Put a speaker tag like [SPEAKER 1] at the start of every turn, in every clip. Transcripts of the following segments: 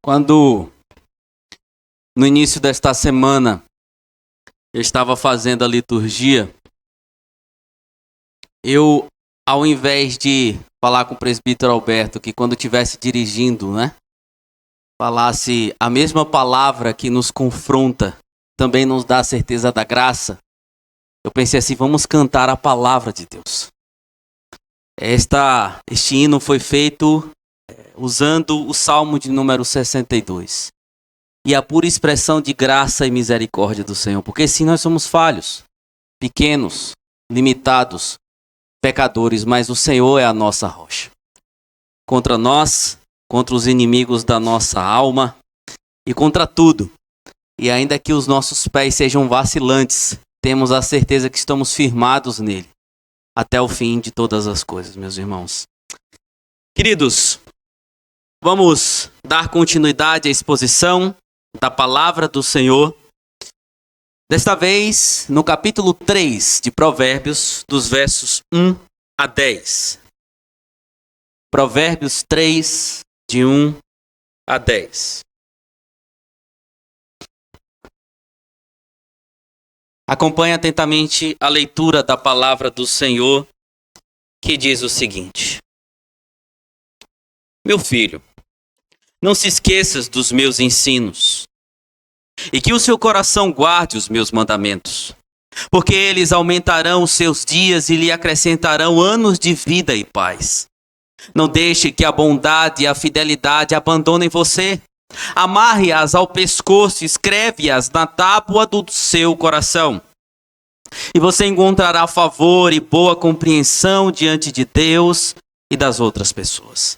[SPEAKER 1] Quando, no início desta semana, eu estava fazendo a liturgia, eu, ao invés de falar com o presbítero Alberto, que quando estivesse dirigindo, falasse a mesma palavra que nos confronta, também nos dá a certeza da graça, eu pensei assim, vamos cantar a palavra de Deus. Este hino foi feito usando o Salmo de número 62. E a pura expressão de graça e misericórdia do Senhor. Porque sim, nós somos falhos, pequenos, limitados, pecadores, mas o Senhor é a nossa rocha. Contra nós, contra os inimigos da nossa alma e contra tudo. E ainda que os nossos pés sejam vacilantes, temos a certeza que estamos firmados nele. Até o fim de todas as coisas, meus irmãos. Queridos, vamos dar continuidade à exposição da palavra do Senhor. Desta vez, no capítulo 3 de Provérbios, dos versos 1 a 10. Provérbios 3, de 1 a 10. Acompanhe atentamente a leitura da palavra do Senhor, que diz o seguinte: Meu filho, não se esqueças dos meus ensinos, e que o seu coração guarde os meus mandamentos, porque eles aumentarão os seus dias e lhe acrescentarão anos de vida e paz. Não deixe que a bondade e a fidelidade abandonem você. Amarre-as ao pescoço e escreve-as na tábua do seu coração. E você encontrará favor e boa compreensão diante de Deus e das outras pessoas.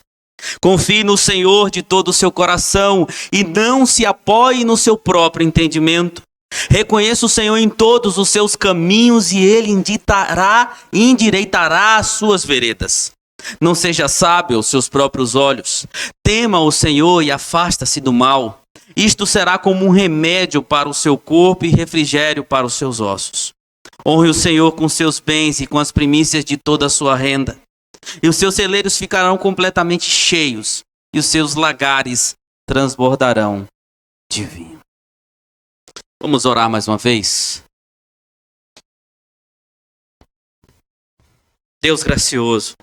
[SPEAKER 1] Confie no Senhor de todo o seu coração e não se apoie no seu próprio entendimento. Reconheça o Senhor em todos os seus caminhos e Ele endireitará as suas veredas. Não seja sábio aos seus próprios olhos. Tema o Senhor e afasta-se do mal. Isto será como um remédio para o seu corpo e refrigério para os seus ossos. Honre o Senhor com seus bens e com as primícias de toda a sua renda. E os seus celeiros ficarão completamente cheios, e os seus lagares transbordarão de vinho. Vamos orar mais uma vez? Deus gracioso,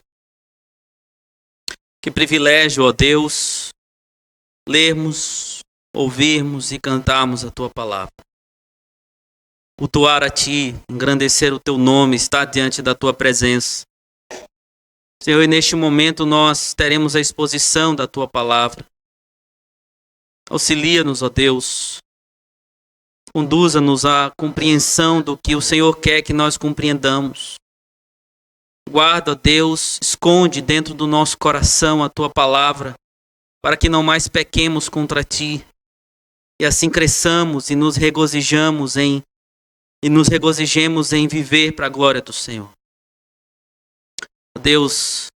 [SPEAKER 1] que privilégio, ó Deus, lermos, ouvirmos e cantarmos a Tua palavra. Cultuar a Ti, engrandecer o Teu nome, estar diante da Tua presença. Senhor, e neste momento nós teremos a exposição da Tua palavra. Auxilia-nos, ó Deus. Conduza-nos à compreensão do que o Senhor quer que nós compreendamos. Guarda, ó Deus, esconde dentro do nosso coração a Tua palavra, para que não mais pequemos contra Ti. E assim cresçamos e nos regozijemos em viver para a glória do Senhor. Deus,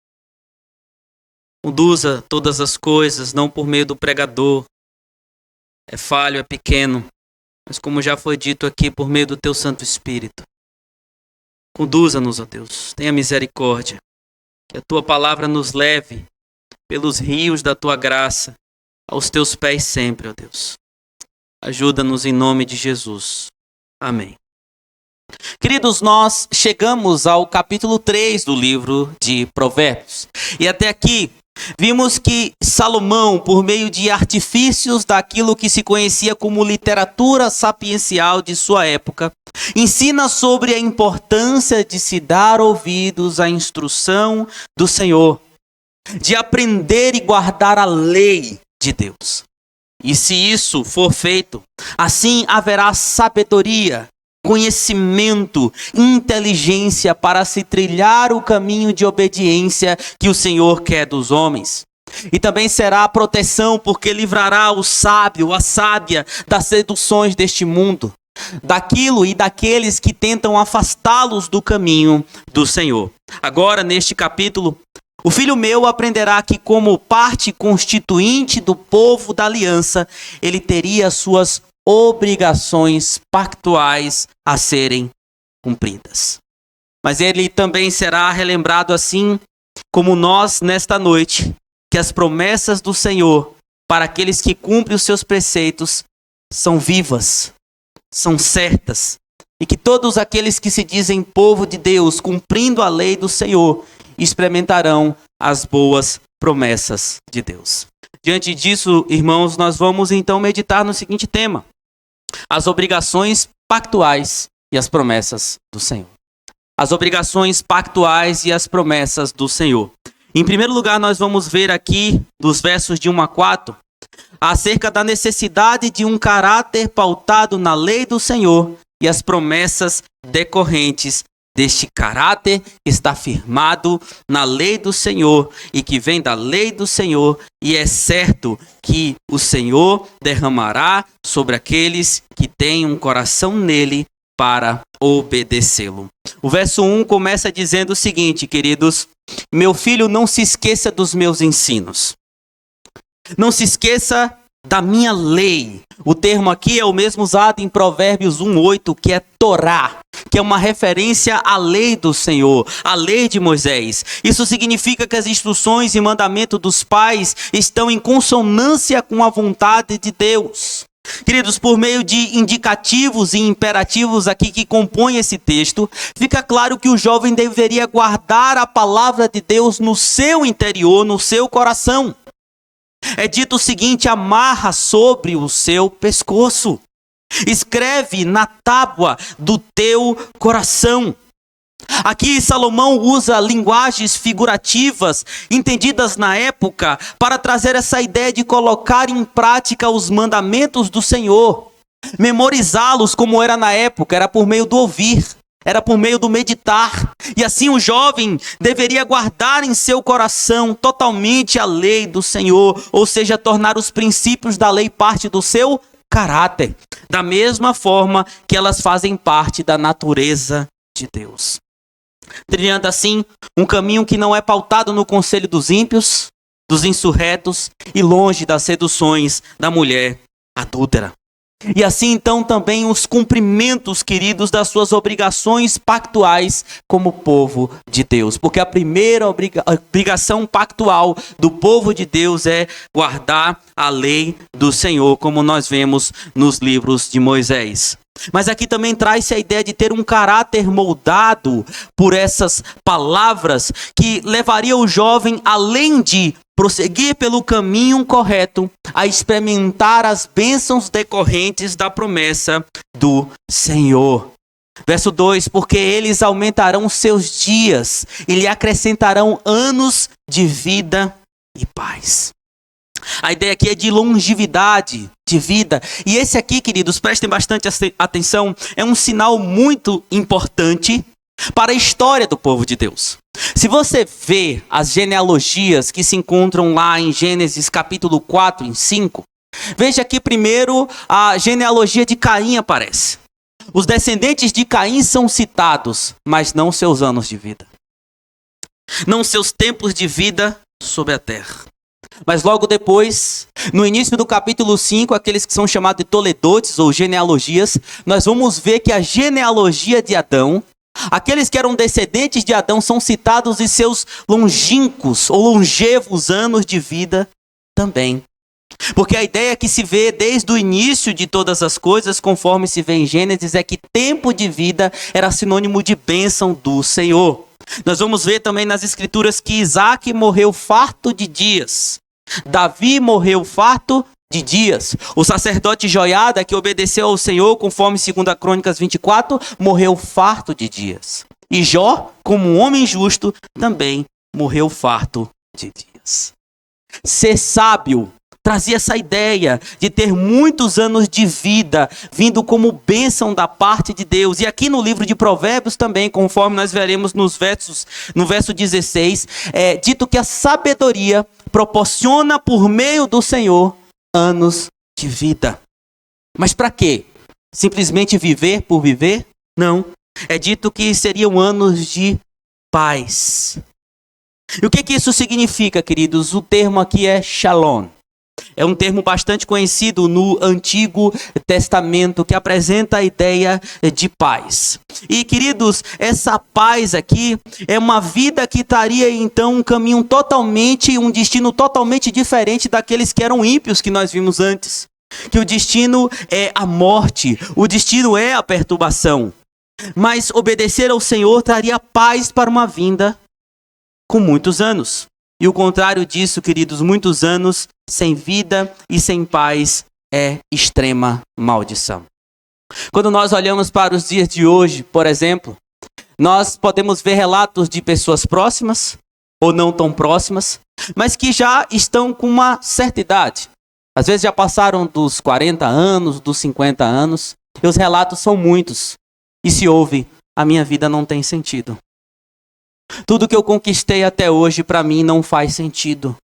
[SPEAKER 1] conduza todas as coisas, não por meio do pregador. É falho, é pequeno, mas como já foi dito aqui, por meio do Teu Santo Espírito. Conduza-nos, ó Deus, tenha misericórdia. Que a Tua palavra nos leve pelos rios da Tua graça aos Teus pés sempre, ó Deus. Ajuda-nos em nome de Jesus. Amém. Queridos, nós chegamos ao capítulo 3 do livro de Provérbios. E até aqui, vimos que Salomão, por meio de artifícios daquilo que se conhecia como literatura sapiencial de sua época, ensina sobre a importância de se dar ouvidos à instrução do Senhor, de aprender e guardar a lei de Deus. E se isso for feito, assim haverá sabedoria, conhecimento, inteligência para se trilhar o caminho de obediência que o Senhor quer dos homens. E também será a proteção, porque livrará o sábio, a sábia, das seduções deste mundo, daquilo e daqueles que tentam afastá-los do caminho do Senhor. Agora, neste capítulo, o filho meu aprenderá que, como parte constituinte do povo da aliança, ele teria suas obrigações pactuais a serem cumpridas. Mas ele também será relembrado assim como nós nesta noite, que as promessas do Senhor para aqueles que cumprem os seus preceitos são vivas, são certas, e que todos aqueles que se dizem povo de Deus, cumprindo a lei do Senhor, experimentarão as boas promessas de Deus. Diante disso, irmãos, nós vamos então meditar no seguinte tema: as obrigações pactuais e as promessas do Senhor. As obrigações pactuais e as promessas do Senhor. Em primeiro lugar, nós vamos ver aqui, dos versos de 1 a 4, acerca da necessidade de um caráter pautado na lei do Senhor e as promessas decorrentes deste caráter que está firmado na lei do Senhor e que vem da lei do Senhor, e é certo que o Senhor derramará sobre aqueles que têm um coração nele para obedecê-lo. O verso 1 começa dizendo o seguinte, queridos: meu filho, não se esqueça dos meus ensinos. Não se esqueça da minha lei. O termo aqui é o mesmo usado em Provérbios 1:8, que é Torá, que é uma referência à lei do Senhor, à lei de Moisés. Isso significa que as instruções e mandamentos dos pais estão em consonância com a vontade de Deus. Queridos, por meio de indicativos e imperativos aqui que compõem esse texto, fica claro que o jovem deveria guardar a palavra de Deus no seu interior, no seu coração. É dito o seguinte: amarra sobre o seu pescoço. Escreve na tábua do teu coração. Aqui Salomão usa linguagens figurativas, entendidas na época, para trazer essa ideia de colocar em prática os mandamentos do Senhor. Memorizá-los, como era na época, era por meio do ouvir, era por meio do meditar. E assim o jovem deveria guardar em seu coração totalmente a lei do Senhor, ou seja, tornar os princípios da lei parte do seu caráter, da mesma forma que elas fazem parte da natureza de Deus. Trilhando assim um caminho que não é pautado no conselho dos ímpios, dos insurretos e longe das seduções da mulher adúltera. E assim então também os cumprimentos, queridos, das suas obrigações pactuais como povo de Deus. Porque a primeira obrigação pactual do povo de Deus é guardar a lei do Senhor, como nós vemos nos livros de Moisés. Mas aqui também traz-se a ideia de ter um caráter moldado por essas palavras que levaria o jovem, além de prosseguir pelo caminho correto, a experimentar as bênçãos decorrentes da promessa do Senhor. Verso 2: porque eles aumentarão seus dias e lhe acrescentarão anos de vida e paz. A ideia aqui é de longevidade, de vida. E esse aqui, queridos, prestem bastante atenção, é um sinal muito importante para a história do povo de Deus. Se você vê as genealogias que se encontram lá em Gênesis capítulo 4 e 5, veja que primeiro a genealogia de Caim aparece. Os descendentes de Caim são citados, mas não seus anos de vida. Não seus tempos de vida sobre a terra. Mas logo depois, no início do capítulo 5, aqueles que são chamados de toledotes ou genealogias, nós vamos ver que a genealogia de Adão, aqueles que eram descendentes de Adão, são citados em seus longínquos ou longevos anos de vida também. Porque a ideia que se vê desde o início de todas as coisas, conforme se vê em Gênesis, é que tempo de vida era sinônimo de bênção do Senhor. Nós vamos ver também nas escrituras que Isaac morreu farto de dias. Davi morreu farto de dias. O sacerdote Joiada, que obedeceu ao Senhor, conforme 2 Crônicas 24, morreu farto de dias. E Jó, como um homem justo, também morreu farto de dias. Ser sábio trazia essa ideia de ter muitos anos de vida, vindo como bênção da parte de Deus. E aqui no livro de Provérbios também, conforme nós veremos no verso 16, é dito que a sabedoria proporciona por meio do Senhor anos de vida. Mas para quê? Simplesmente viver por viver? Não. É dito que seriam anos de paz. E o que isso significa, queridos? O termo aqui é shalom. É um termo bastante conhecido no Antigo Testamento que apresenta a ideia de paz. E, queridos, essa paz aqui é uma vida que estaria então um caminho totalmente, um destino totalmente diferente daqueles que eram ímpios que nós vimos antes. Que o destino é a morte, o destino é a perturbação. Mas obedecer ao Senhor traria paz para uma vinda com muitos anos. E o contrário disso, queridos, muitos anos sem vida e sem paz é extrema maldição. Quando nós olhamos para os dias de hoje, por exemplo, nós podemos ver relatos de pessoas próximas ou não tão próximas, mas que já estão com uma certa idade. Às vezes já passaram dos 40 anos, dos 50 anos, e os relatos são muitos. E se ouve, a minha vida não tem sentido. Tudo que eu conquistei até hoje para mim não faz sentido.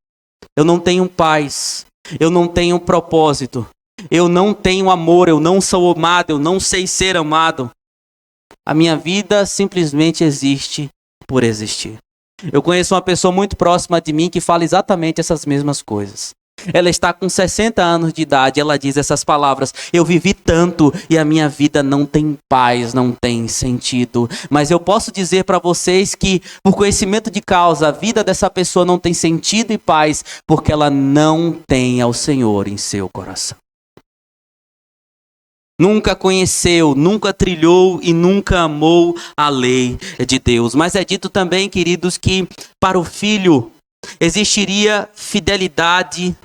[SPEAKER 1] Eu não tenho paz, eu não tenho propósito, eu não tenho amor, eu não sou amado, eu não sei ser amado. A minha vida simplesmente existe por existir. Eu conheço uma pessoa muito próxima de mim que fala exatamente essas mesmas coisas. Ela está com 60 anos de idade, ela diz essas palavras: eu vivi tanto e a minha vida não tem paz, não tem sentido. Mas eu posso dizer para vocês que, por conhecimento de causa, a vida dessa pessoa não tem sentido e paz, porque ela não tem ao Senhor em seu coração. Nunca conheceu, nunca trilhou e nunca amou a lei de Deus. Mas é dito também, queridos, que para o filho existiria fidelidade,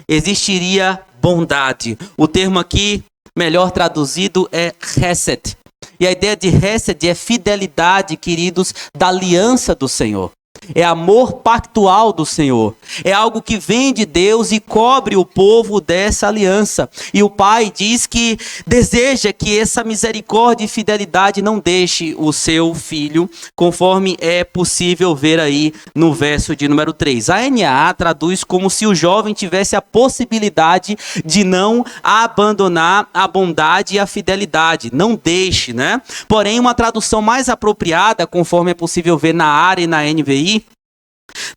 [SPEAKER 1] existiria bondade. O termo aqui, melhor traduzido, é Hesed. E a ideia de Hesed é fidelidade, queridos, da aliança do Senhor. É amor pactual do Senhor. É algo que vem de Deus e cobre o povo dessa aliança. E o Pai diz que deseja que essa misericórdia e fidelidade não deixe o seu filho, conforme é possível ver aí no verso de número 3. A NAA traduz como se o jovem tivesse a possibilidade de não abandonar a bondade e a fidelidade. Não deixe, né? Porém, uma tradução mais apropriada, conforme é possível ver na ARA e na NVI,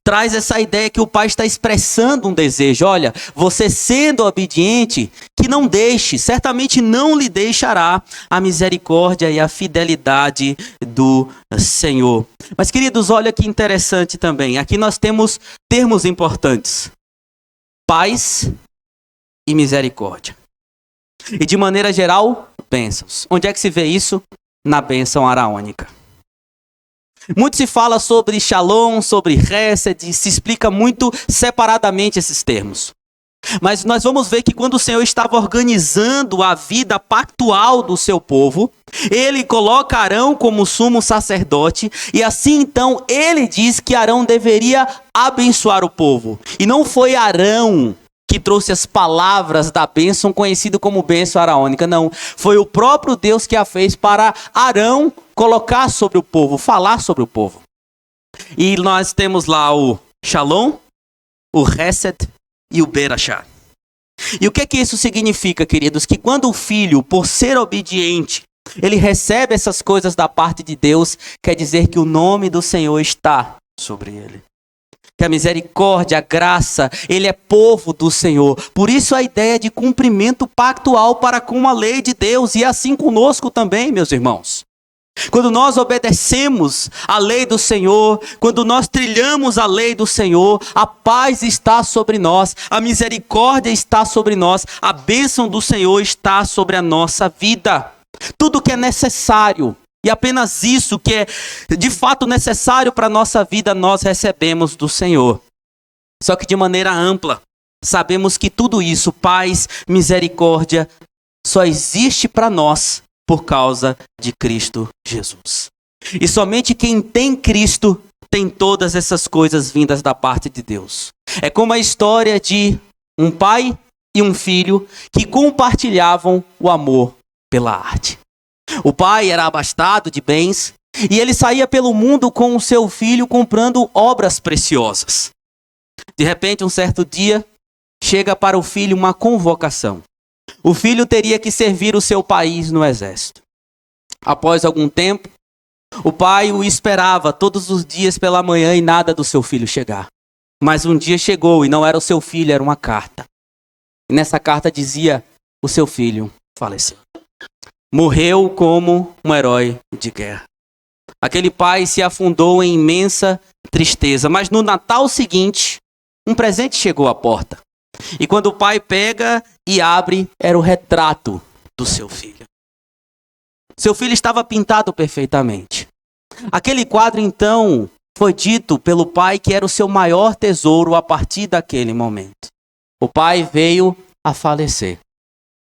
[SPEAKER 1] traz essa ideia que o pai está expressando um desejo. Olha, você sendo obediente, que não deixe, certamente não lhe deixará a misericórdia e a fidelidade do Senhor. Mas, queridos, olha que interessante também. Aqui nós temos termos importantes: paz e misericórdia. E de maneira geral, bênçãos. Onde é que se vê isso? Na bênção araônica. Muito se fala sobre Shalom, sobre Hesed, se explica muito separadamente esses termos. Mas nós vamos ver que quando o Senhor estava organizando a vida pactual do seu povo, ele coloca Arão como sumo sacerdote, e assim então ele diz que Arão deveria abençoar o povo. E não foi Arão que trouxe as palavras da bênção, conhecido como bênção araônica, não. Foi o próprio Deus que a fez para Arão colocar sobre o povo, falar sobre o povo. E nós temos lá o Shalom, o Hesed e o Berachá. E o que isso significa, queridos? Que quando o filho, por ser obediente, ele recebe essas coisas da parte de Deus, quer dizer que o nome do Senhor está sobre ele. Que a misericórdia, a graça, ele é povo do Senhor. Por isso a ideia de cumprimento pactual para com a lei de Deus, e assim conosco também, meus irmãos. Quando nós obedecemos a lei do Senhor, quando nós trilhamos a lei do Senhor, a paz está sobre nós, a misericórdia está sobre nós, a bênção do Senhor está sobre a nossa vida. Tudo que é necessário, e apenas isso que é de fato necessário para a nossa vida, nós recebemos do Senhor. Só que de maneira ampla, sabemos que tudo isso, paz, misericórdia, só existe para nós por causa de Cristo Jesus. E somente quem tem Cristo tem todas essas coisas vindas da parte de Deus. É como a história de um pai e um filho que compartilhavam o amor pela arte. O pai era abastado de bens e ele saía pelo mundo com o seu filho comprando obras preciosas. De repente, um certo dia, chega para o filho uma convocação. O filho teria que servir o seu país no exército. Após algum tempo, o pai o esperava todos os dias pela manhã e nada do seu filho chegar. Mas um dia chegou e não era o seu filho, era uma carta. E nessa carta dizia: o seu filho faleceu. Morreu como um herói de guerra. Aquele pai se afundou em imensa tristeza. Mas no Natal seguinte, um presente chegou à porta. E quando o pai pega e abre, era o retrato do seu filho. Seu filho estava pintado perfeitamente. Aquele quadro, então, foi dito pelo pai que era o seu maior tesouro a partir daquele momento. O pai veio a falecer.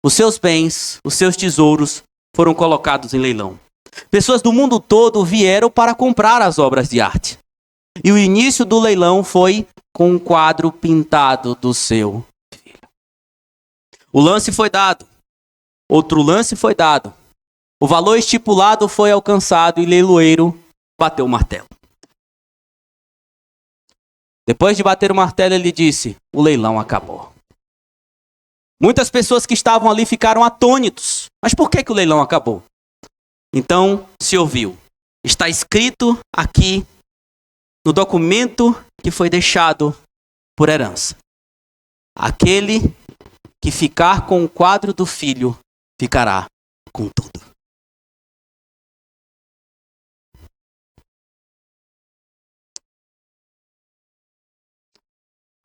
[SPEAKER 1] Os seus bens, os seus tesouros foram colocados em leilão. Pessoas do mundo todo vieram para comprar as obras de arte. E o início do leilão foi com um quadro pintado do seu filho. O lance foi dado. Outro lance foi dado. O valor estipulado foi alcançado e o leiloeiro bateu o martelo. Depois de bater o martelo, ele disse: o leilão acabou. Muitas pessoas que estavam ali ficaram atônitos. Mas por que o leilão acabou? Então se ouviu. Está escrito aqui no documento que foi deixado por herança: aquele que ficar com o quadro do filho ficará com tudo.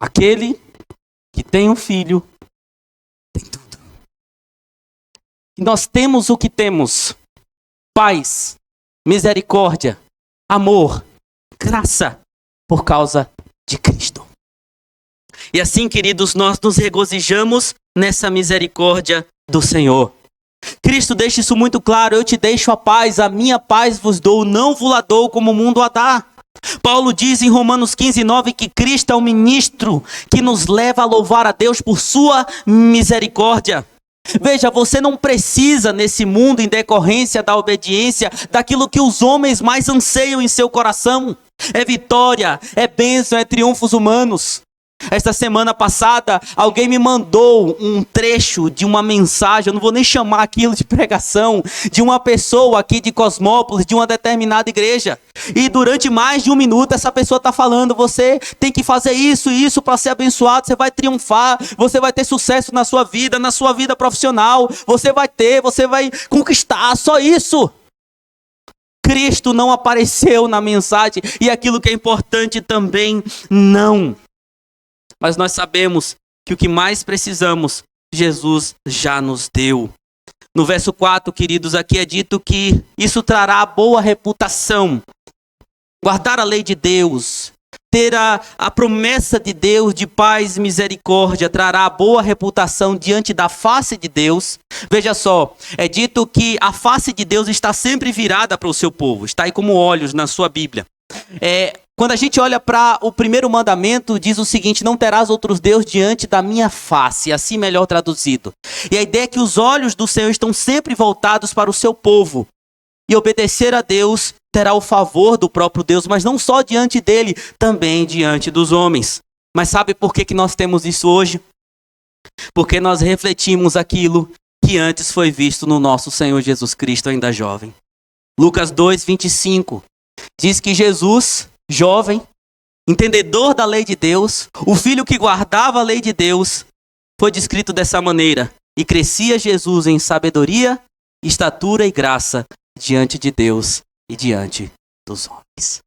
[SPEAKER 1] Aquele que tem um filho tem tudo. E nós temos o que temos: paz, misericórdia, amor, graça, por causa de Cristo. E assim, queridos, nós nos regozijamos nessa misericórdia do Senhor. Cristo deixa isso muito claro: eu te deixo a paz, a minha paz vos dou, não vos la dou como o mundo a dá. Paulo diz em Romanos 15:9 que Cristo é o ministro que nos leva a louvar a Deus por sua misericórdia. Veja, você não precisa nesse mundo, em decorrência da obediência, daquilo que os homens mais anseiam em seu coração. É vitória, é bênção, é triunfos humanos. Esta semana passada, alguém me mandou um trecho de uma mensagem, eu não vou nem chamar aquilo de pregação, de uma pessoa aqui de Cosmópolis, de uma determinada igreja. E durante mais de um minuto, essa pessoa está falando: você tem que fazer isso e isso para ser abençoado, você vai triunfar, você vai ter sucesso na sua vida profissional, você vai conquistar, só isso. Cristo não apareceu na mensagem, e aquilo que é importante também não. Mas nós sabemos que o que mais precisamos, Jesus já nos deu. No verso 4, queridos, aqui é dito que isso trará boa reputação. Guardar a lei de Deus, ter a promessa de Deus de paz e misericórdia, trará boa reputação diante da face de Deus. Veja só, é dito que a face de Deus está sempre virada para o seu povo. Está aí como olhos na sua Bíblia. Quando a gente olha para o primeiro mandamento, diz o seguinte: não terás outros deuses diante da minha face, assim melhor traduzido. E a ideia é que os olhos do Senhor estão sempre voltados para o seu povo. E obedecer a Deus terá o favor do próprio Deus, mas não só diante dele, também diante dos homens. Mas sabe por que nós temos isso hoje? Porque nós refletimos aquilo que antes foi visto no nosso Senhor Jesus Cristo, ainda jovem. Lucas 2:25 diz que Jesus, jovem, entendedor da lei de Deus, o filho que guardava a lei de Deus, foi descrito dessa maneira: e crescia Jesus em sabedoria, estatura e graça diante de Deus e diante dos homens.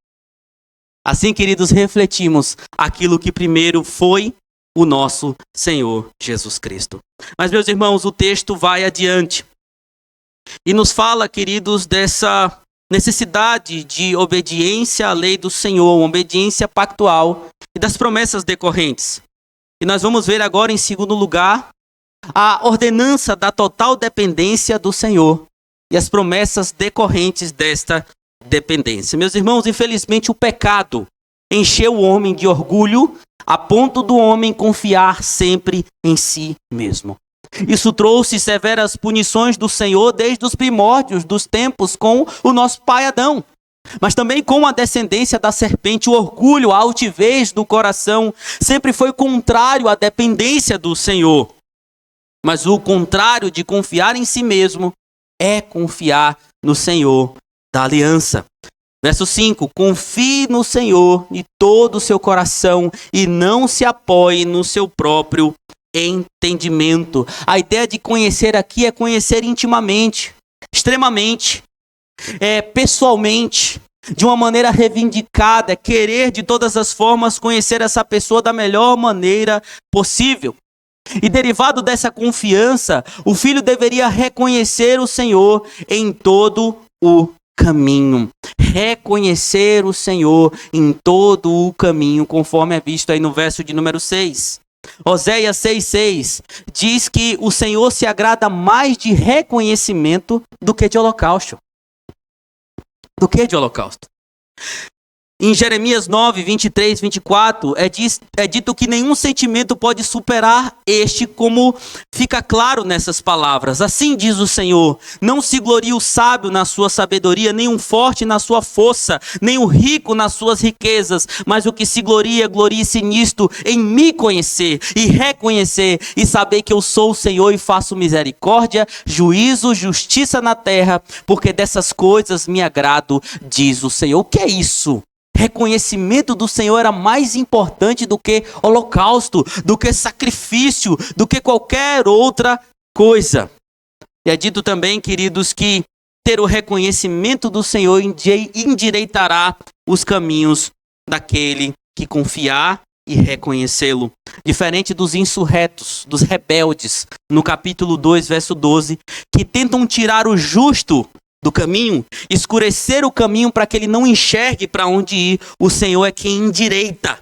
[SPEAKER 1] Assim, queridos, refletimos aquilo que primeiro foi o nosso Senhor Jesus Cristo. Mas, meus irmãos, o texto vai adiante e nos fala, queridos, dessa necessidade de obediência à lei do Senhor, uma obediência pactual e das promessas decorrentes. E nós vamos ver agora, em segundo lugar, a ordenança da total dependência do Senhor e as promessas decorrentes desta dependência. Meus irmãos, infelizmente o pecado encheu o homem de orgulho a ponto do homem confiar sempre em si mesmo. Isso trouxe severas punições do Senhor desde os primórdios dos tempos com o nosso pai Adão. Mas também com a descendência da serpente, o orgulho, a altivez do coração sempre foi contrário à dependência do Senhor. Mas o contrário de confiar em si mesmo é confiar no Senhor da aliança. Verso 5, confie no Senhor de todo o seu coração e não se apoie no seu próprio entendimento. A ideia de conhecer aqui é conhecer intimamente, extremamente, pessoalmente, de uma maneira reivindicada, é querer de todas as formas conhecer essa pessoa da melhor maneira possível. E derivado dessa confiança, o filho deveria reconhecer o Senhor em todo o caminho. Reconhecer o Senhor em todo o caminho, conforme é visto aí no verso de número 6. Oséias 6,6 diz que o Senhor se agrada mais de reconhecimento do que de holocausto. Do que de holocausto. Em Jeremias 9, 23, 24, é dito que nenhum sentimento pode superar este, como fica claro nessas palavras. Assim diz o Senhor: não se glorie o sábio na sua sabedoria, nem o forte na sua força, nem o rico nas suas riquezas, mas o que se gloria, glorie-se nisto, em me conhecer e reconhecer e saber que eu sou o Senhor e faço misericórdia, juízo, justiça na terra, porque dessas coisas me agrado, diz o Senhor. O que é isso? Reconhecimento do Senhor era mais importante do que holocausto, do que sacrifício, do que qualquer outra coisa. E é dito também, queridos, que ter o reconhecimento do Senhor endireitará os caminhos daquele que confiar e reconhecê-lo. Diferente dos insurretos, dos rebeldes, no capítulo 2, verso 12, que tentam tirar o justo do caminho, escurecer o caminho para que ele não enxergue para onde ir. O Senhor é quem endireita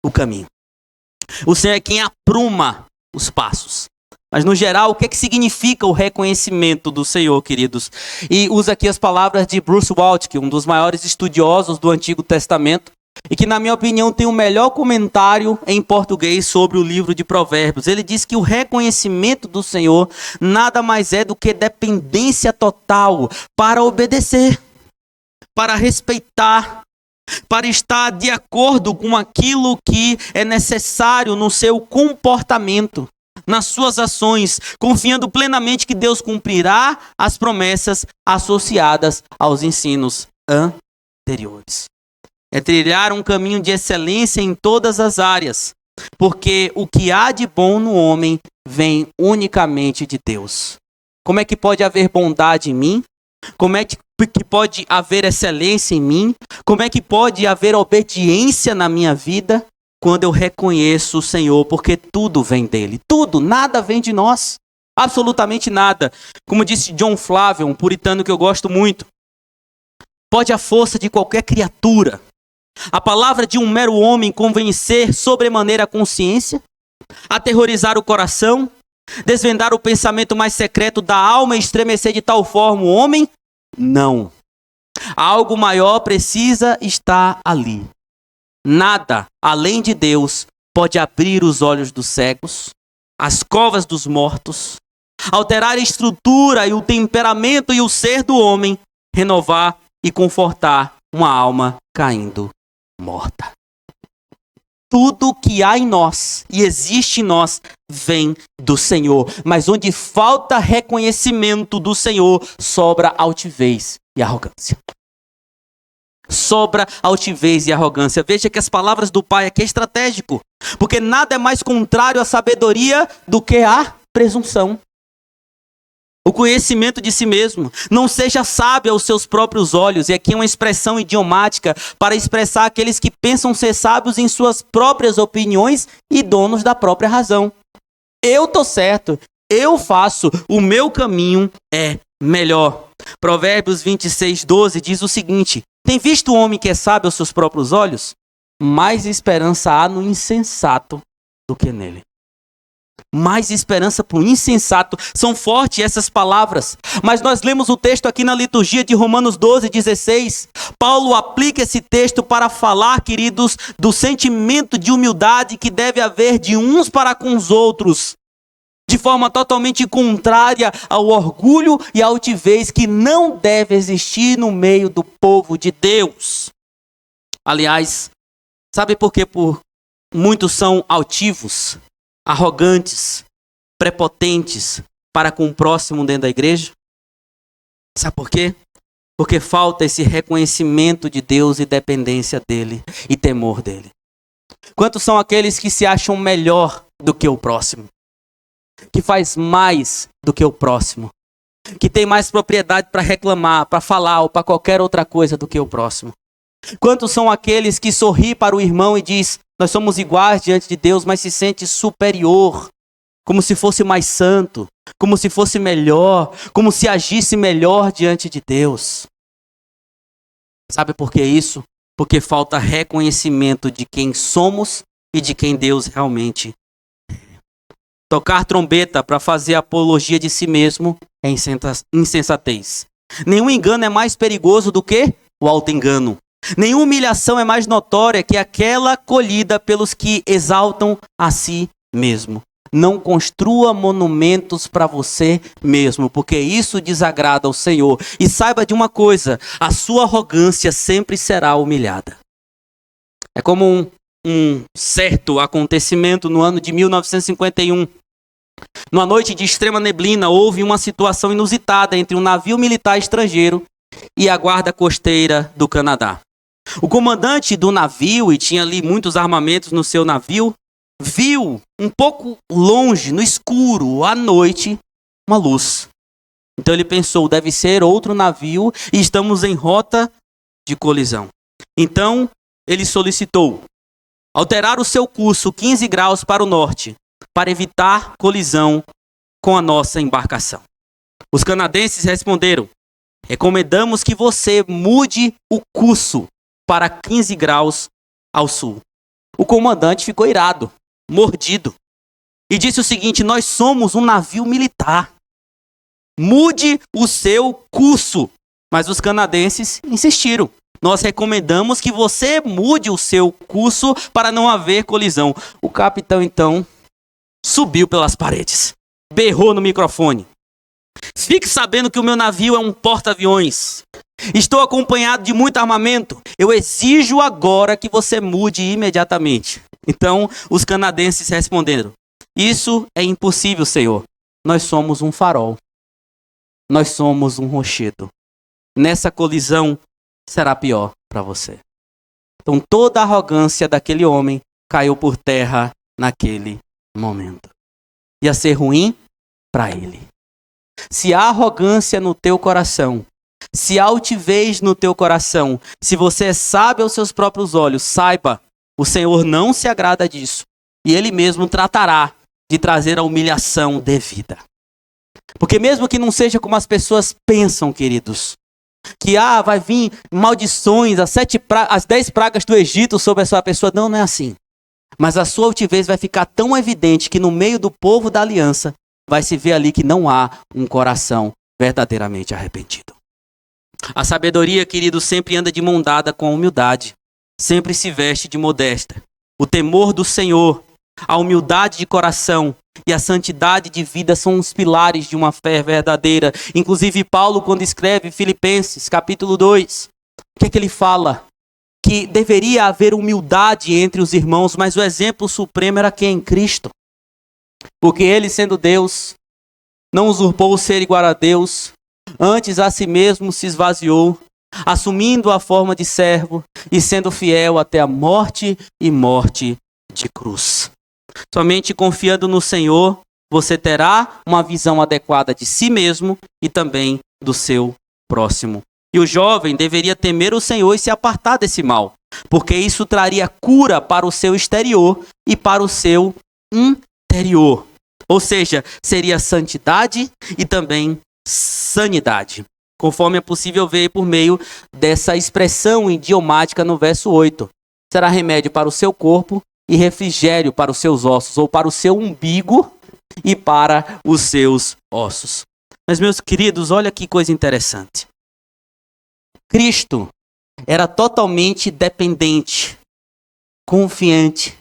[SPEAKER 1] o caminho. O Senhor é quem apruma os passos. Mas no geral, o que significa o reconhecimento do Senhor, queridos? E usa aqui as palavras de Bruce Waltke, um dos maiores estudiosos do Antigo Testamento, e que, na minha opinião, tem o melhor comentário em português sobre o livro de Provérbios. Ele diz que o reconhecimento do Senhor nada mais é do que dependência total para obedecer, para respeitar, para estar de acordo com aquilo que é necessário no seu comportamento, nas suas ações, confiando plenamente que Deus cumprirá as promessas associadas aos ensinos anteriores. É trilhar um caminho de excelência em todas as áreas, porque o que há de bom no homem vem unicamente de Deus. Como é que pode haver bondade em mim? Como é que pode haver excelência em mim? Como é que pode haver obediência na minha vida? Quando eu reconheço o Senhor, porque tudo vem dele. Tudo, nada vem de nós. Absolutamente nada. Como disse John Flavel, um puritano que eu gosto muito. Pode a força de qualquer criatura, a palavra de um mero homem, convencer sobremaneira a consciência, aterrorizar o coração, desvendar o pensamento mais secreto da alma e estremecer de tal forma o homem? Não. Algo maior precisa estar ali. Nada, além de Deus, pode abrir os olhos dos cegos, as covas dos mortos, alterar a estrutura e o temperamento e o ser do homem, renovar e confortar uma alma caindo morta. Tudo que há em nós e existe em nós vem do Senhor. Mas onde falta reconhecimento do Senhor, sobra altivez e arrogância. Sobra altivez e arrogância. Veja que as palavras do Pai aqui é estratégico. Porque nada é mais contrário à sabedoria do que a presunção. O conhecimento de si mesmo. Não seja sábio aos seus próprios olhos. E aqui é uma expressão idiomática para expressar aqueles que pensam ser sábios em suas próprias opiniões e donos da própria razão. Eu estou certo. Eu faço. O meu caminho é melhor. Provérbios 26, 12 diz o seguinte: tem visto o homem que é sábio aos seus próprios olhos? Mais esperança há no insensato do que nele. Mais esperança para o insensato. São fortes essas palavras. Mas nós lemos o texto aqui na liturgia de Romanos 12, 16. Paulo aplica esse texto para falar, queridos, do sentimento de humildade que deve haver de uns para com os outros. De forma totalmente contrária ao orgulho e à altivez que não deve existir no meio do povo de Deus. Aliás, sabe por que muitos são altivos, arrogantes, prepotentes para com o próximo dentro da igreja? Sabe por quê? Porque falta esse reconhecimento de Deus e dependência dele e temor dele. Quantos são aqueles que se acham melhor do que o próximo? que faz mais do que o próximo, que tem mais propriedade para reclamar, para falar ou para qualquer outra coisa do que o próximo? Quantos são aqueles que sorri para o irmão e diz, nós somos iguais diante de Deus, mas se sente superior, como se fosse mais santo, como se fosse melhor, como se agisse melhor diante de Deus? Sabe por que isso? Porque falta reconhecimento de quem somos e de quem Deus realmente é. Tocar trombeta para fazer apologia de si mesmo é insensatez. Nenhum engano é mais perigoso do que o auto-engano. Nenhuma humilhação é mais notória que aquela colhida pelos que exaltam a si mesmo. Não construa monumentos para você mesmo, porque isso desagrada ao Senhor. E saiba de uma coisa, a sua arrogância sempre será humilhada. É como um certo acontecimento no ano de 1951. Numa noite de extrema neblina, houve uma situação inusitada entre um navio militar estrangeiro e a guarda costeira do Canadá. O comandante do navio, e tinha ali muitos armamentos no seu navio, viu um pouco longe, no escuro, à noite, uma luz. Então ele pensou, deve ser outro navio e estamos em rota de colisão. Então ele solicitou alterar o seu curso 15 graus para o norte, para evitar colisão com a nossa embarcação. Os canadenses responderam, recomendamos que você mude o curso para 15 graus ao sul. O comandante ficou irado, mordido, e disse o seguinte, nós somos um navio militar. Mude o seu curso. Mas os canadenses insistiram. Nós recomendamos que você mude o seu curso para não haver colisão. O capitão, então, subiu pelas paredes, berrou no microfone. Fique sabendo que o meu navio é um porta-aviões. Estou acompanhado de muito armamento. Eu exijo agora que você mude imediatamente. Então, os canadenses responderam, isso é impossível, senhor. Nós somos um farol. Nós somos um rochedo. Nessa colisão, será pior para você. Então, toda a arrogância daquele homem caiu por terra naquele momento. Ia ser ruim para ele. Se há arrogância no teu coração, se há altivez no teu coração, se você é sábio aos seus próprios olhos, saiba, o Senhor não se agrada disso. E Ele mesmo tratará de trazer a humilhação devida. Porque mesmo que não seja como as pessoas pensam, queridos, que vai vir maldições, as 10 pragas do Egito sobre essa pessoa, não é assim. Mas a sua altivez vai ficar tão evidente que no meio do povo da aliança, vai se ver ali que não há um coração verdadeiramente arrependido. A sabedoria, querido, sempre anda de mão dada com a humildade. Sempre se veste de modéstia. O temor do Senhor, a humildade de coração e a santidade de vida são os pilares de uma fé verdadeira. Inclusive Paulo, quando escreve Filipenses, capítulo 2, o que ele fala? Que deveria haver humildade entre os irmãos, mas o exemplo supremo era quem? Cristo. Porque ele, sendo Deus, não usurpou o ser igual a Deus, antes a si mesmo se esvaziou, assumindo a forma de servo e sendo fiel até a morte e morte de cruz. Somente confiando no Senhor, você terá uma visão adequada de si mesmo e também do seu próximo. E o jovem deveria temer o Senhor e se apartar desse mal, porque isso traria cura para o seu exterior e para o seu interior. Ou seja, seria santidade e também sanidade. Conforme é possível ver por meio dessa expressão idiomática no verso 8. Será remédio para o seu corpo e refrigério para os seus ossos, ou para o seu umbigo e para os seus ossos. Mas, meus queridos, olha que coisa interessante. Cristo era totalmente dependente, confiante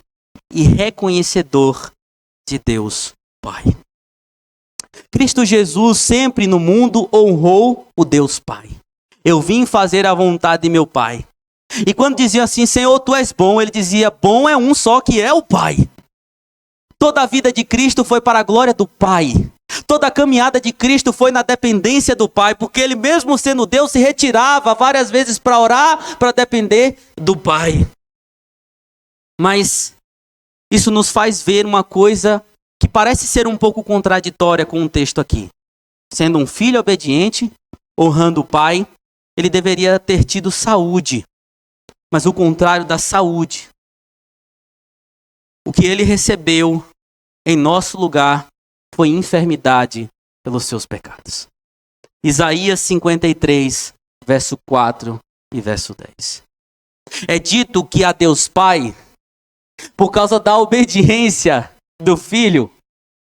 [SPEAKER 1] e reconhecedor de Deus Pai. Cristo Jesus sempre no mundo honrou o Deus Pai. Eu vim fazer a vontade de meu Pai. E quando diziam assim, Senhor, Tu és bom, ele dizia, bom é um só que é o Pai. Toda a vida de Cristo foi para a glória do Pai. Toda a caminhada de Cristo foi na dependência do Pai, porque ele mesmo sendo Deus se retirava várias vezes para orar, para depender do Pai. Mas isso nos faz ver uma coisa que parece ser um pouco contraditória com o texto aqui. Sendo um filho obediente, honrando o pai, ele deveria ter tido saúde. Mas o contrário da saúde. O que ele recebeu em nosso lugar foi enfermidade pelos seus pecados. Isaías 53, verso 4 e verso 10. É dito que a Deus Pai, por causa da obediência do filho,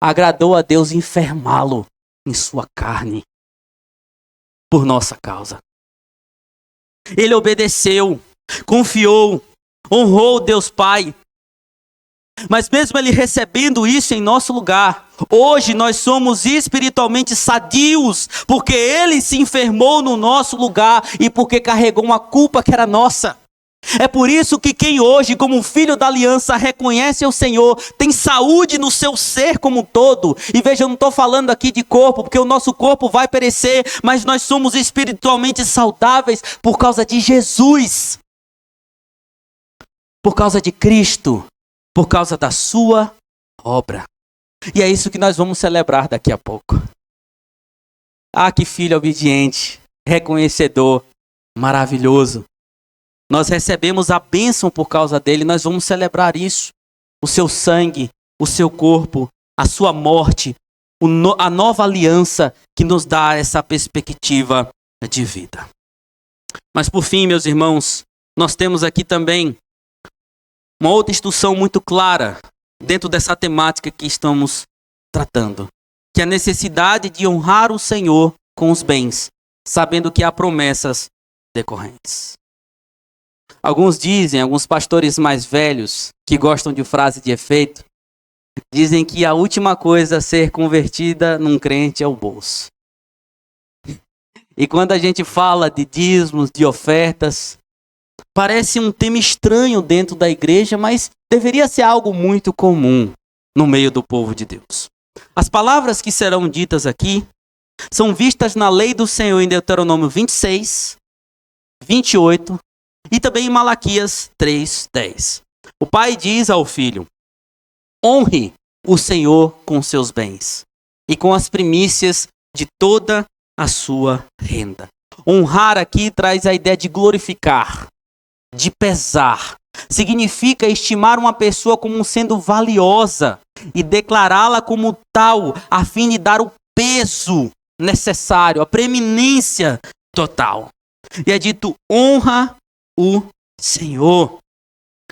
[SPEAKER 1] agradou a Deus enfermá-lo em sua carne, por nossa causa. Ele obedeceu, confiou, honrou Deus Pai. Mas mesmo ele recebendo isso em nosso lugar, hoje nós somos espiritualmente sadios, porque ele se enfermou no nosso lugar e porque carregou uma culpa que era nossa. É por isso que quem hoje, como filho da aliança, reconhece o Senhor, tem saúde no seu ser como um todo. E veja, eu não estou falando aqui de corpo, porque o nosso corpo vai perecer, mas nós somos espiritualmente saudáveis por causa de Jesus. Por causa de Cristo. Por causa da sua obra. E é isso que nós vamos celebrar daqui a pouco. Ah, que filho obediente, reconhecedor, maravilhoso. Nós recebemos a bênção por causa dele, nós vamos celebrar isso. O seu sangue, o seu corpo, a sua morte, a nova aliança que nos dá essa perspectiva de vida. Mas por fim, meus irmãos, nós temos aqui também uma outra instrução muito clara dentro dessa temática que estamos tratando, que é a necessidade de honrar o Senhor com os bens, sabendo que há promessas decorrentes. Alguns dizem, alguns pastores mais velhos, que gostam de frase de efeito, dizem que a última coisa a ser convertida num crente é o bolso. E quando a gente fala de dízimos, de ofertas, parece um tema estranho dentro da igreja, mas deveria ser algo muito comum no meio do povo de Deus. As palavras que serão ditas aqui são vistas na lei do Senhor em Deuteronômio 26, 28 e também em Malaquias 3:10. O pai diz ao filho: honre o Senhor com seus bens e com as primícias de toda a sua renda. Honrar aqui traz a ideia de glorificar, de pesar. Significa estimar uma pessoa como sendo valiosa e declará-la como tal, a fim de dar o peso necessário, a preeminência total. E é dito: honra o Senhor.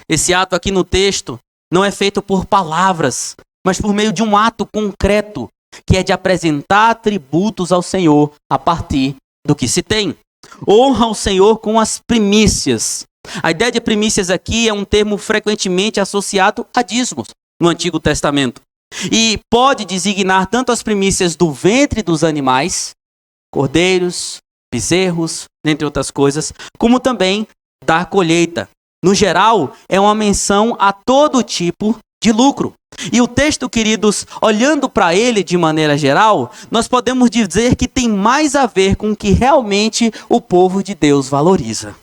[SPEAKER 1] Esse ato aqui no texto não é feito por palavras, mas por meio de um ato concreto, que é de apresentar tributos ao Senhor a partir do que se tem. Honra o Senhor com as primícias. A ideia de primícias aqui é um termo frequentemente associado a dízimos no Antigo Testamento. E pode designar tanto as primícias do ventre dos animais, cordeiros, bezerros, dentre outras coisas, como também da colheita. No geral, é uma menção a todo tipo de lucro. E o texto, queridos, olhando para ele de maneira geral, nós podemos dizer que tem mais a ver com o que realmente o povo de Deus valoriza: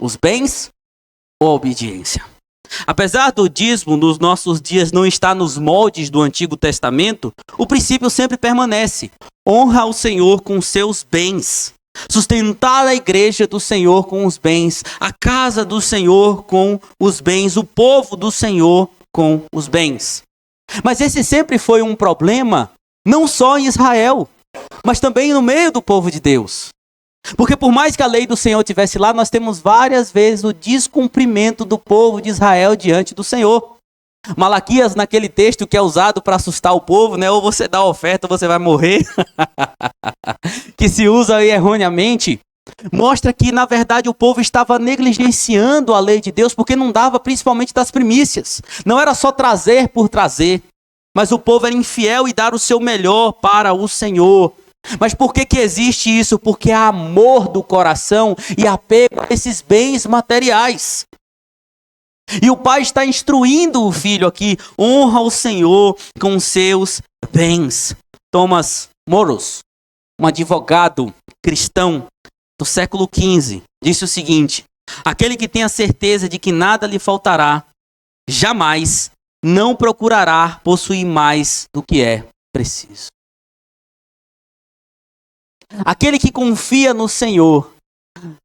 [SPEAKER 1] os bens ou a obediência. Apesar do dízimo nos nossos dias não estar nos moldes do Antigo Testamento, o princípio sempre permanece: honra o Senhor com seus bens. Sustentar a igreja do Senhor com os bens, a casa do Senhor com os bens, o povo do Senhor com os bens. Mas esse sempre foi um problema, não só em Israel, mas também no meio do povo de Deus. Porque por mais que a lei do Senhor estivesse lá, nós temos várias vezes o descumprimento do povo de Israel diante do Senhor. Malaquias, naquele texto que é usado para assustar o povo, né? Ou você dá a oferta ou você vai morrer, que se usa aí erroneamente, mostra que, na verdade, o povo estava negligenciando a lei de Deus, porque não dava principalmente das primícias. Não era só trazer por trazer, mas o povo era infiel e dar o seu melhor para o Senhor. Mas por que existe isso? Porque há amor do coração e apego a esses bens materiais. E o pai está instruindo o filho aqui: honra o Senhor com seus bens. Thomas Moros, um advogado cristão do século XV, disse o seguinte: aquele que tem a certeza de que nada lhe faltará, jamais não procurará possuir mais do que é preciso. Aquele que confia no Senhor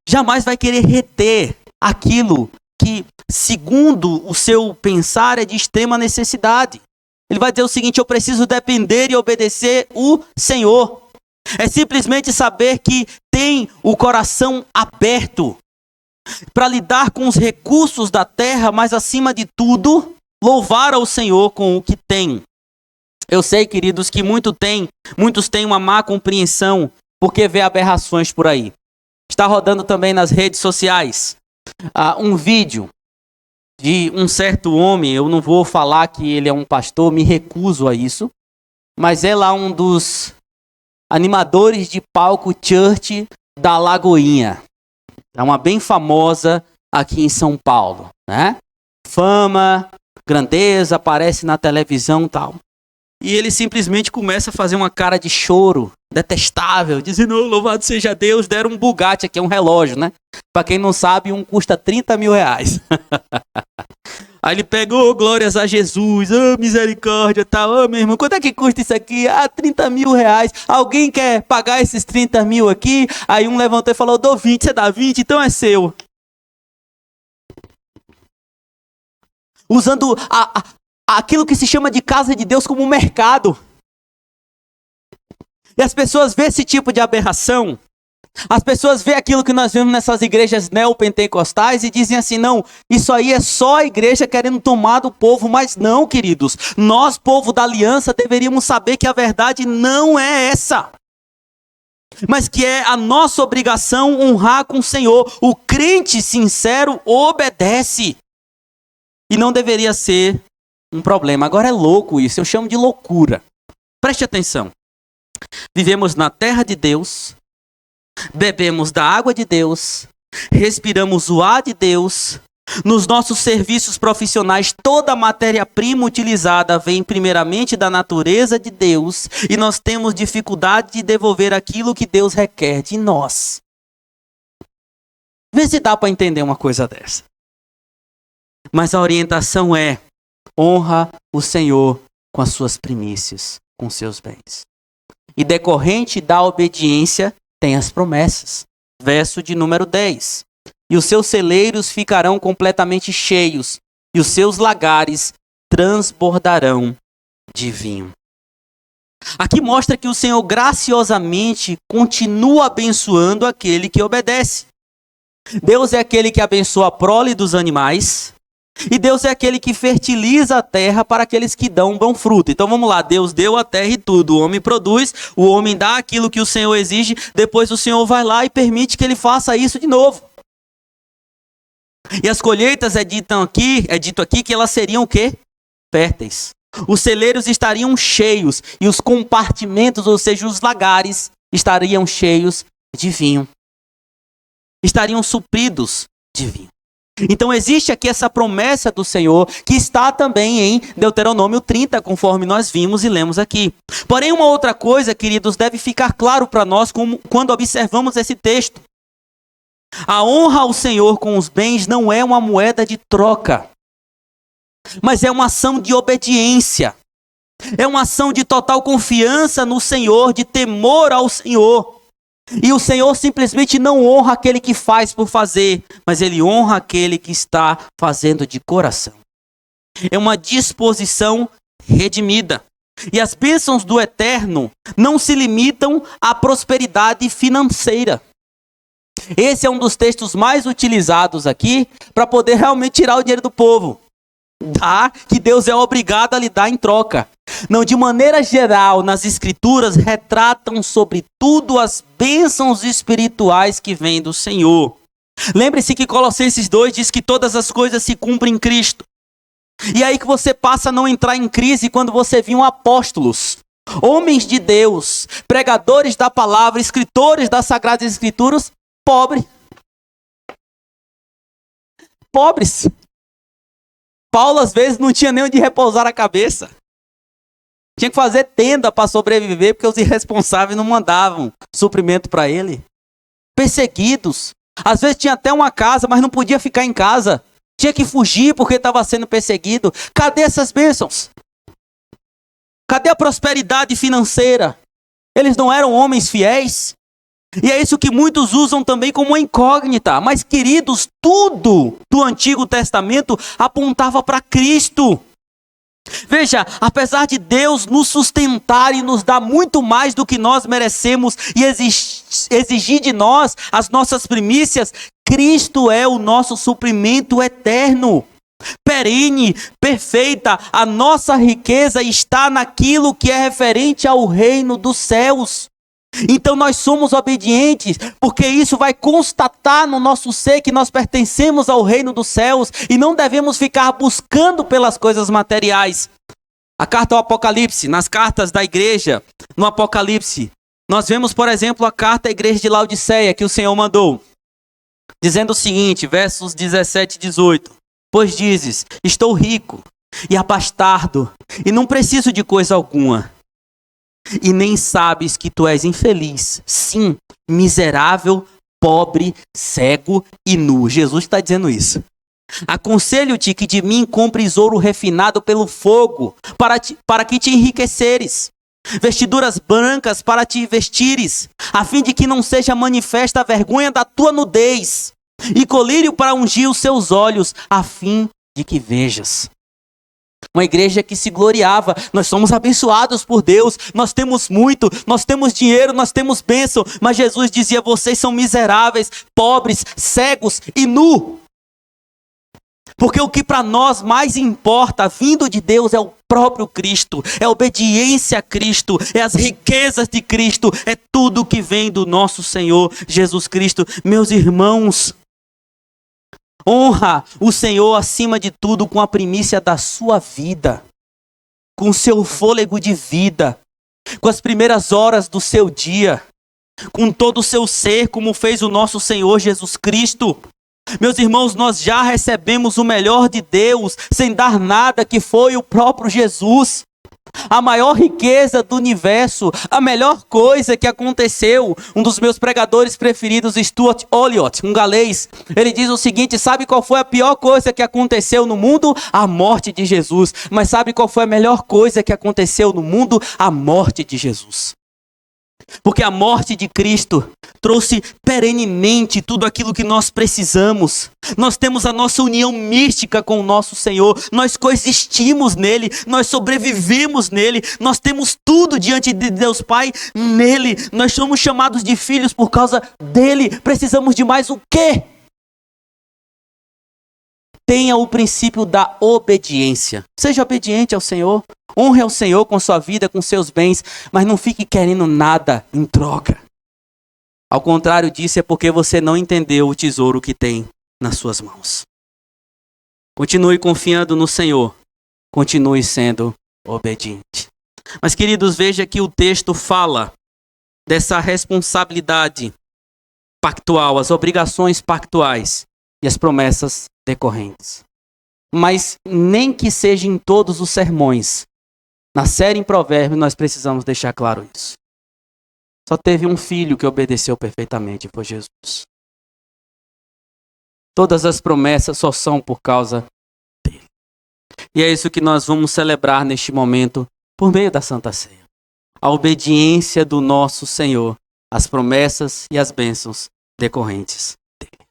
[SPEAKER 1] jamais vai querer reter aquilo que, segundo o seu pensar, é de extrema necessidade. Ele vai dizer o seguinte: eu preciso depender e obedecer o Senhor. É simplesmente saber que tem o coração aberto para lidar com os recursos da terra, mas acima de tudo, louvar ao Senhor com o que tem. Eu sei, queridos, que muitos têm uma má compreensão porque vê aberrações por aí. Está rodando também nas redes sociais um vídeo de um certo homem. Eu não vou falar que ele é um pastor, me recuso a isso, mas é lá um dos animadores de palco church da Lagoinha. É uma bem famosa aqui em São Paulo, né? Fama, grandeza, aparece na televisão e tal. E ele simplesmente começa a fazer uma cara de choro, detestável, dizendo: oh, louvado seja Deus, deram um Bugatti aqui, é um relógio, né? Para quem não sabe, um custa 30 mil reais. Aí ele pegou, glórias a Jesus, misericórdia, tal, meu irmão, quanto é que custa isso aqui? 30 mil reais. Alguém quer pagar esses 30 mil aqui? Aí um levantou e falou: dou 20, você dá 20, então é seu. Usando aquilo que se chama de casa de Deus como um mercado. E as pessoas veem esse tipo de aberração. As pessoas veem aquilo que nós vemos nessas igrejas neopentecostais e dizem assim: não, isso aí é só a igreja querendo tomar do povo. Mas não, queridos, nós, povo da aliança, deveríamos saber que a verdade não é essa, mas que é a nossa obrigação honrar com o Senhor. O crente sincero obedece, e não deveria ser um problema. Agora é louco isso, eu chamo de loucura. Preste atenção. Vivemos na terra de Deus, bebemos da água de Deus, respiramos o ar de Deus. Nos nossos serviços profissionais, toda a matéria-prima utilizada vem primeiramente da natureza de Deus, e nós temos dificuldade de devolver aquilo que Deus requer de nós. Vê se dá para entender uma coisa dessa. Mas a orientação é: honra o Senhor com as suas primícias, com seus bens. E decorrente da obediência, tem as promessas. Verso de número 10. E os seus celeiros ficarão completamente cheios, e os seus lagares transbordarão de vinho. Aqui mostra que o Senhor graciosamente continua abençoando aquele que obedece. Deus é aquele que abençoa a prole dos animais, e Deus é aquele que fertiliza a terra para aqueles que dão bom fruto. Então vamos lá, Deus deu a terra e tudo, o homem produz, o homem dá aquilo que o Senhor exige, depois o Senhor vai lá e permite que ele faça isso de novo. E as colheitas é dito aqui que elas seriam o quê? Férteis. Os celeiros estariam cheios, e os compartimentos, ou seja, os lagares, estariam cheios de vinho. Estariam supridos de vinho. Então existe aqui essa promessa do Senhor, que está também em Deuteronômio 30, conforme nós vimos e lemos aqui. Porém, uma outra coisa, queridos, deve ficar claro para nós quando observamos esse texto. A honra ao Senhor com os bens não é uma moeda de troca, mas é uma ação de obediência. É uma ação de total confiança no Senhor, de temor ao Senhor. E o Senhor simplesmente não honra aquele que faz por fazer, mas Ele honra aquele que está fazendo de coração. É uma disposição redimida. E as bênçãos do eterno não se limitam à prosperidade financeira. Esse é um dos textos mais utilizados aqui para poder realmente tirar o dinheiro do povo. Que Deus é obrigado a lhe dar em troca. Não, de maneira geral, nas Escrituras retratam sobretudo as bênçãos espirituais que vêm do Senhor. Lembre-se que Colossenses 2 diz que todas as coisas se cumprem em Cristo. E aí que você passa a não entrar em crise quando você viu apóstolos, homens de Deus, pregadores da palavra, escritores das Sagradas Escrituras, pobres. Paulo, às vezes, não tinha nem onde repousar a cabeça. Tinha que fazer tenda para sobreviver, porque os irresponsáveis não mandavam suprimento para ele. Perseguidos. Às vezes tinha até uma casa, mas não podia ficar em casa. tinha que fugir porque estava sendo perseguido. Cadê essas bênçãos? Cadê a prosperidade financeira? Eles não eram homens fiéis? E é isso que muitos usam também como uma incógnita. Mas, queridos, tudo do Antigo Testamento apontava para Cristo. Veja, apesar de Deus nos sustentar e nos dar muito mais do que nós merecemos e exigir de nós as nossas primícias, Cristo é o nosso suprimento eterno, perene, perfeita. A nossa riqueza está naquilo que é referente ao reino dos céus. Então nós somos obedientes, porque isso vai constatar no nosso ser que nós pertencemos ao reino dos céus e não devemos ficar buscando pelas coisas materiais. A carta ao Apocalipse, nas cartas da igreja, no Apocalipse, nós vemos, por exemplo, a carta à igreja de Laodiceia que o Senhor mandou, dizendo o seguinte, versos 17 e 18: Pois dizes, estou rico e abastardo e não preciso de coisa alguma. E nem sabes que tu és infeliz, sim, miserável, pobre, cego e nu. Jesus está dizendo isso. Aconselho-te que de mim compres ouro refinado pelo fogo, para que te enriqueceres. Vestiduras brancas para te vestires, a fim de que não seja manifesta a vergonha da tua nudez. E colírio para ungir os seus olhos, a fim de que vejas. Uma igreja que se gloriava, nós somos abençoados por Deus, nós temos muito, nós temos dinheiro, nós temos bênção, mas Jesus dizia, vocês são miseráveis, pobres, cegos e nu. Porque o que para nós mais importa, vindo de Deus, é o próprio Cristo, é a obediência a Cristo, é as riquezas de Cristo, é tudo que vem do nosso Senhor Jesus Cristo. Meus irmãos, honra o Senhor acima de tudo com a primícia da sua vida, com o seu fôlego de vida, com as primeiras horas do seu dia, com todo o seu ser, como fez o nosso Senhor Jesus Cristo. Meus irmãos, nós já recebemos o melhor de Deus, sem dar nada, que foi o próprio Jesus. A maior riqueza do universo, a melhor coisa que aconteceu. Um dos meus pregadores preferidos, Stuart Olliott, um galês, ele diz o seguinte, sabe qual foi a pior coisa que aconteceu no mundo? A morte de Jesus. Mas sabe qual foi a melhor coisa que aconteceu no mundo? A morte de Jesus. Porque a morte de Cristo trouxe perenemente tudo aquilo que nós precisamos. Nós temos a nossa união mística com o nosso Senhor. Nós coexistimos nele. Nós sobrevivemos nele. Nós temos tudo diante de Deus Pai nele. Nós somos chamados de filhos por causa dele. Precisamos de mais o quê? Tenha o princípio da obediência. Seja obediente ao Senhor. Honre ao Senhor com sua vida, com seus bens. Mas não fique querendo nada em troca. Ao contrário disso, é porque você não entendeu o tesouro que tem nas suas mãos. Continue confiando no Senhor. Continue sendo obediente. Mas, queridos, veja que o texto fala dessa responsabilidade pactual, as obrigações pactuais e as promessas decorrentes. Mas nem que seja em todos os sermões, na série em Provérbios, nós precisamos deixar claro isso. Só teve um filho que obedeceu perfeitamente, foi Jesus. Todas as promessas só são por causa dele. E é isso que nós vamos celebrar neste momento, por meio da Santa Ceia. A obediência do nosso Senhor, as promessas e as bênçãos decorrentes dele.